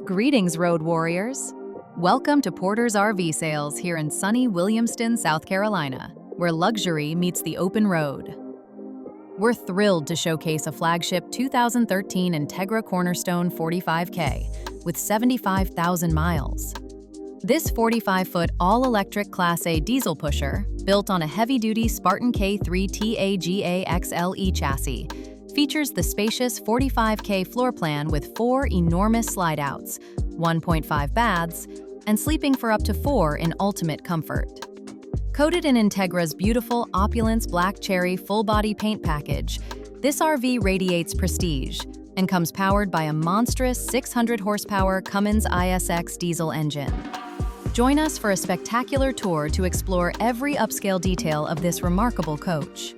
Greetings, road warriors! Welcome to Porter's RV Sales here in sunny Williamston, South Carolina, where luxury meets the open road. We're thrilled to showcase a flagship 2013 Entegra Cornerstone 45K with 75,000 miles. This 45-foot all-electric Class A diesel pusher, built on a heavy-duty Spartan K3 TAG AXLE chassis, features the spacious 45K floor plan with 4 enormous slide-outs, 1.5 baths, and sleeping for up to 4 in ultimate comfort. Coated in Entegra's beautiful Opulence Black Cherry full-body paint package, this RV radiates prestige and comes powered by a monstrous 600-horsepower Cummins ISX diesel engine. Join us for a spectacular tour to explore every upscale detail of this remarkable coach.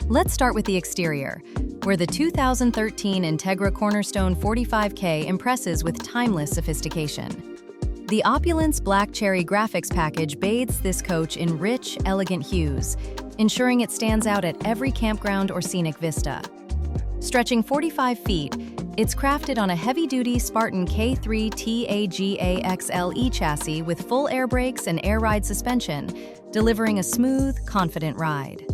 Let's start with the exterior, where the 2013 Entegra Cornerstone 45K impresses with timeless sophistication. The Opulence Black Cherry graphics package bathes this coach in rich, elegant hues, ensuring it stands out at every campground or scenic vista. Stretching 45 feet, it's crafted on a heavy-duty Spartan K3 TAG AXLE chassis with full air brakes and air ride suspension, delivering a smooth, confident ride.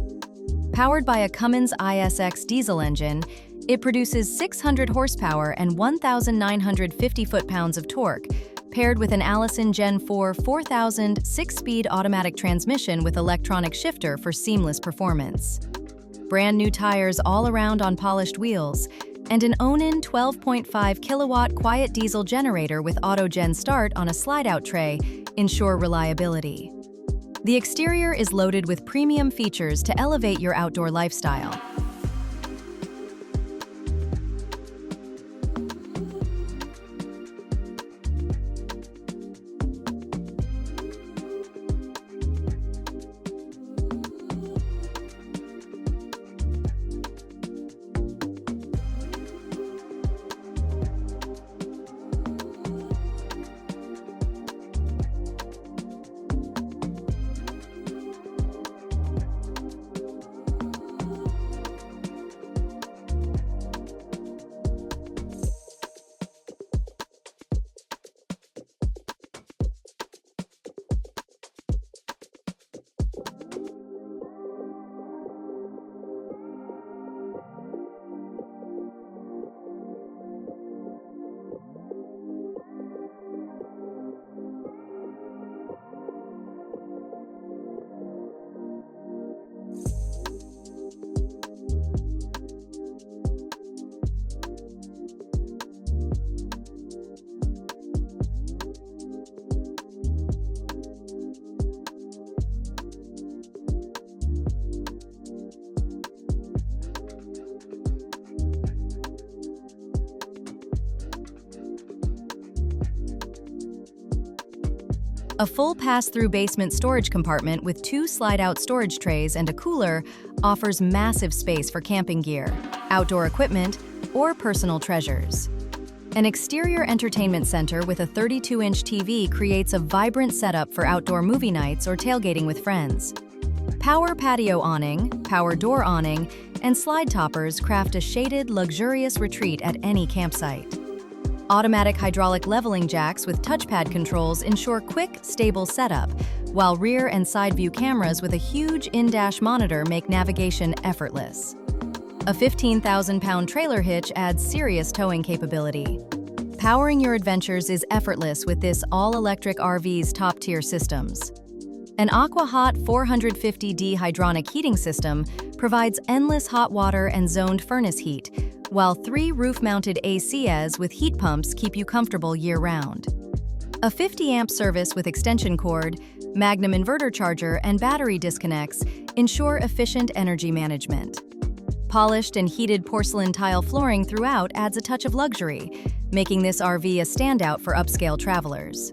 Powered by a Cummins ISX diesel engine, it produces 600 horsepower and 1,950 foot-pounds of torque, paired with an Allison Gen 4 4000 6-speed automatic transmission with electronic shifter for seamless performance. Brand new tires all around on polished wheels, and an Onan 12.5 kilowatt quiet diesel generator with auto-gen start on a slide-out tray ensure reliability. The exterior is loaded with premium features to elevate your outdoor lifestyle. A full pass-through basement storage compartment with 2 slide-out storage trays and a cooler offers massive space for camping gear, outdoor equipment, or personal treasures. An exterior entertainment center with a 32-inch TV creates a vibrant setup for outdoor movie nights or tailgating with friends. Power patio awning, power door awning, and slide toppers craft a shaded, luxurious retreat at any campsite. Automatic hydraulic leveling jacks with touchpad controls ensure quick, stable setup, while rear and side view cameras with a huge in-dash monitor make navigation effortless. A 15,000-pound trailer hitch adds serious towing capability. Powering your adventures is effortless with this all-electric RV's top-tier systems. An AquaHot 450D hydronic heating system provides endless hot water and zoned furnace heat, while 3 roof-mounted ACs with heat pumps keep you comfortable year-round. A 50-amp service with extension cord, Magnum inverter charger, and battery disconnects ensure efficient energy management. Polished and heated porcelain tile flooring throughout adds a touch of luxury, making this RV a standout for upscale travelers.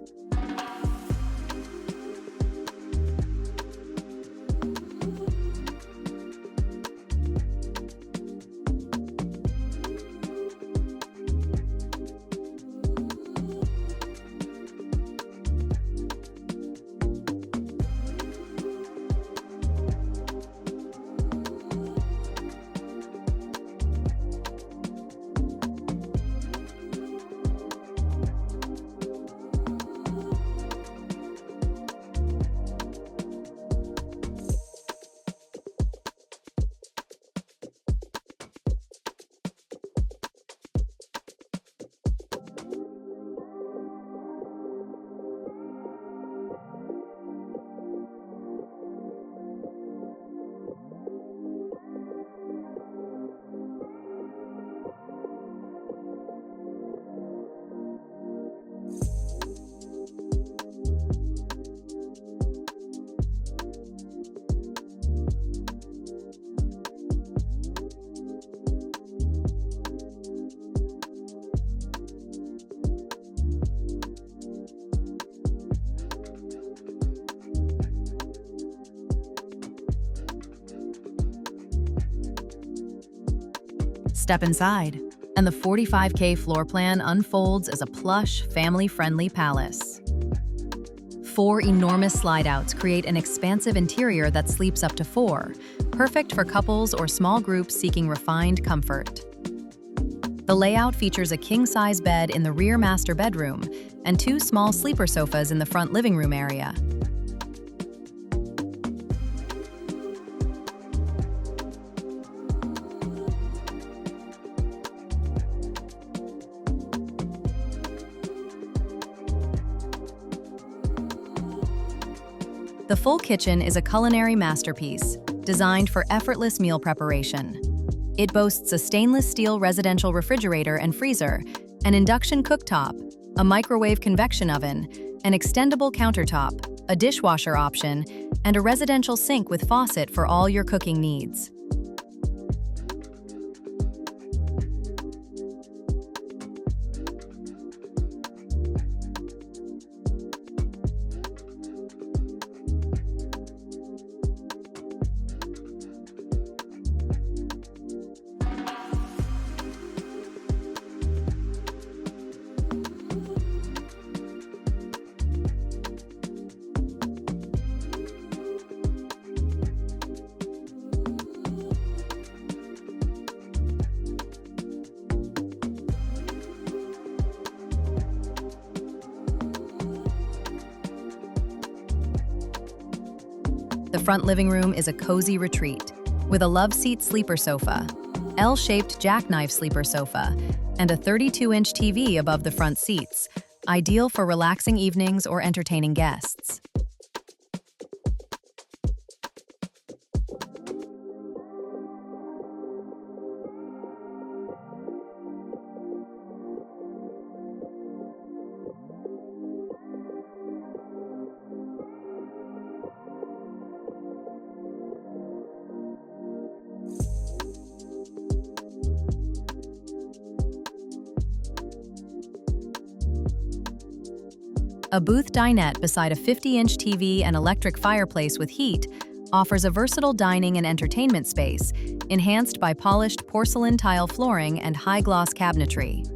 Step inside, and the 45K floor plan unfolds as a plush, family-friendly palace. 4 enormous slide-outs create an expansive interior that sleeps up to 4, perfect for couples or small groups seeking refined comfort. The layout features a king-size bed in the rear master bedroom and 2 small sleeper sofas in the front living room area. The full kitchen is a culinary masterpiece, designed for effortless meal preparation. It boasts a stainless steel residential refrigerator and freezer, an induction cooktop, a microwave convection oven, an extendable countertop, a dishwasher option, and a residential sink with faucet for all your cooking needs. The front living room is a cozy retreat, with a love seat sleeper sofa, L-shaped jackknife sleeper sofa, and a 32-inch TV above the front seats, ideal for relaxing evenings or entertaining guests. A booth dinette beside a 50-inch TV and electric fireplace with heat offers a versatile dining and entertainment space, enhanced by polished porcelain tile flooring and high-gloss cabinetry.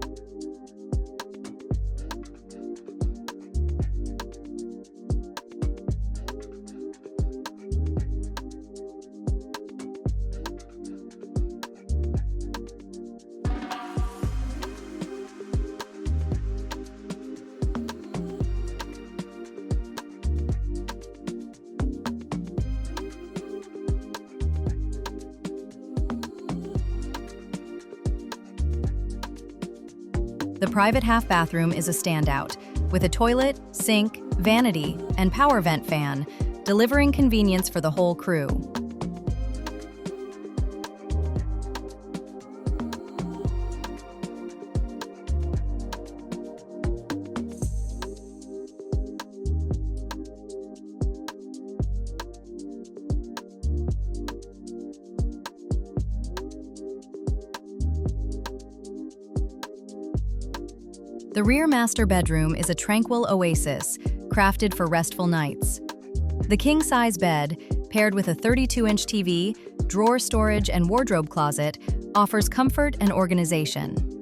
The private half bathroom is a standout, with a toilet, sink, vanity, and power vent fan, delivering convenience for the whole crew. The rear master bedroom is a tranquil oasis, crafted for restful nights. The king-size bed, paired with a 32-inch TV, drawer storage, and wardrobe closet, offers comfort and organization.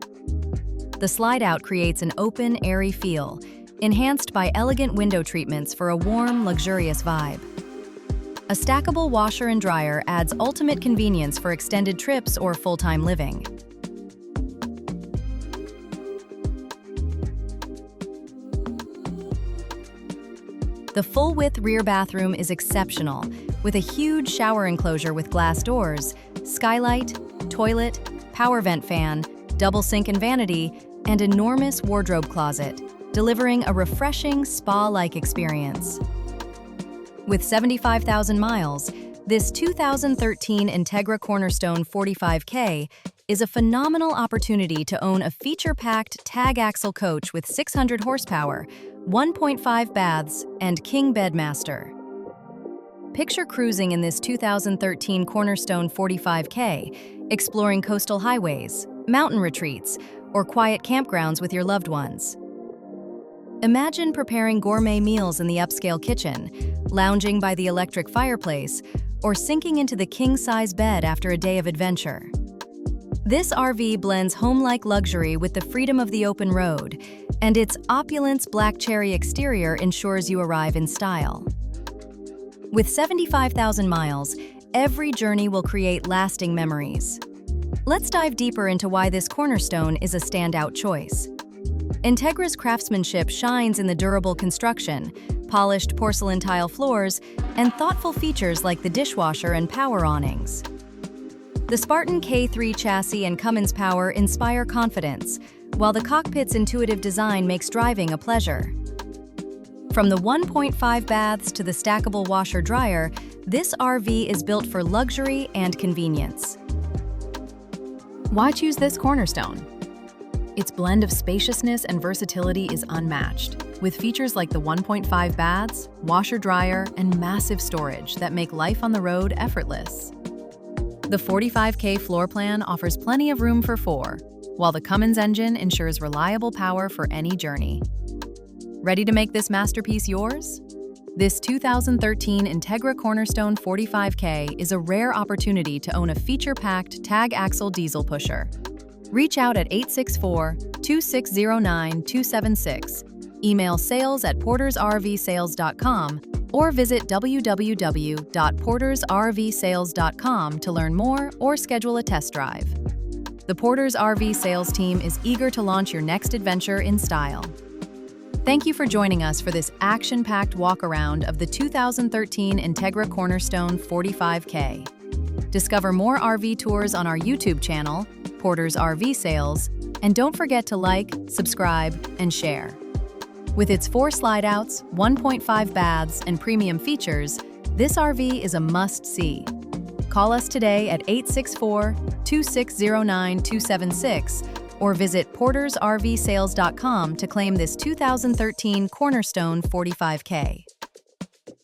The slide-out creates an open, airy feel, enhanced by elegant window treatments for a warm, luxurious vibe. A stackable washer and dryer adds ultimate convenience for extended trips or full-time living. The full-width rear bathroom is exceptional, with a huge shower enclosure with glass doors, skylight, toilet, power vent fan, double sink and vanity, and enormous wardrobe closet, delivering a refreshing spa-like experience. With 75,000 miles, this 2013 Entegra Cornerstone 45K is a phenomenal opportunity to own a feature-packed TAG AXLE coach with 600 horsepower, 1.5 baths, and king bed master. Picture cruising in this 2013 Cornerstone 45K, exploring coastal highways, mountain retreats, or quiet campgrounds with your loved ones. Imagine preparing gourmet meals in the upscale kitchen, lounging by the electric fireplace, or sinking into the king-size bed after a day of adventure. This RV blends home-like luxury with the freedom of the open road, and its Opulence Black Cherry exterior ensures you arrive in style. With 75,000 miles, every journey will create lasting memories. Let's dive deeper into why this Cornerstone is a standout choice. Entegra's craftsmanship shines in the durable construction, polished porcelain tile floors, and thoughtful features like the dishwasher and power awnings. The Spartan K3 chassis and Cummins power inspire confidence, while the cockpit's intuitive design makes driving a pleasure. From the 1.5 baths to the stackable washer-dryer, this RV is built for luxury and convenience. Why choose this Cornerstone? Its blend of spaciousness and versatility is unmatched, with features like the 1.5 baths, washer-dryer, and massive storage that make life on the road effortless. The 45K floor plan offers plenty of room for four, while the Cummins engine ensures reliable power for any journey. Ready to make this masterpiece yours? This 2013 Entegra Cornerstone 45K is a rare opportunity to own a feature-packed TAG AXLE diesel pusher. Reach out at 864-2609-276, email sales@portersrvsales.com, or visit www.portersrvsales.com to learn more or schedule a test drive. The Porters RV sales team is eager to launch your next adventure in style. Thank you for joining us for this action-packed walk-around of the 2013 Entegra Cornerstone 45K. Discover more RV tours on our YouTube channel, Porters RV Sales, and don't forget to like, subscribe, and share. With its 4 slide-outs, 1.5 baths, and premium features, this RV is a must-see. Call us today at 864-2609-276 or visit portersrvsales.com to claim this 2013 Cornerstone 45K.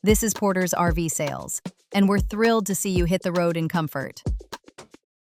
This is Porters RV Sales, and we're thrilled to see you hit the road in comfort.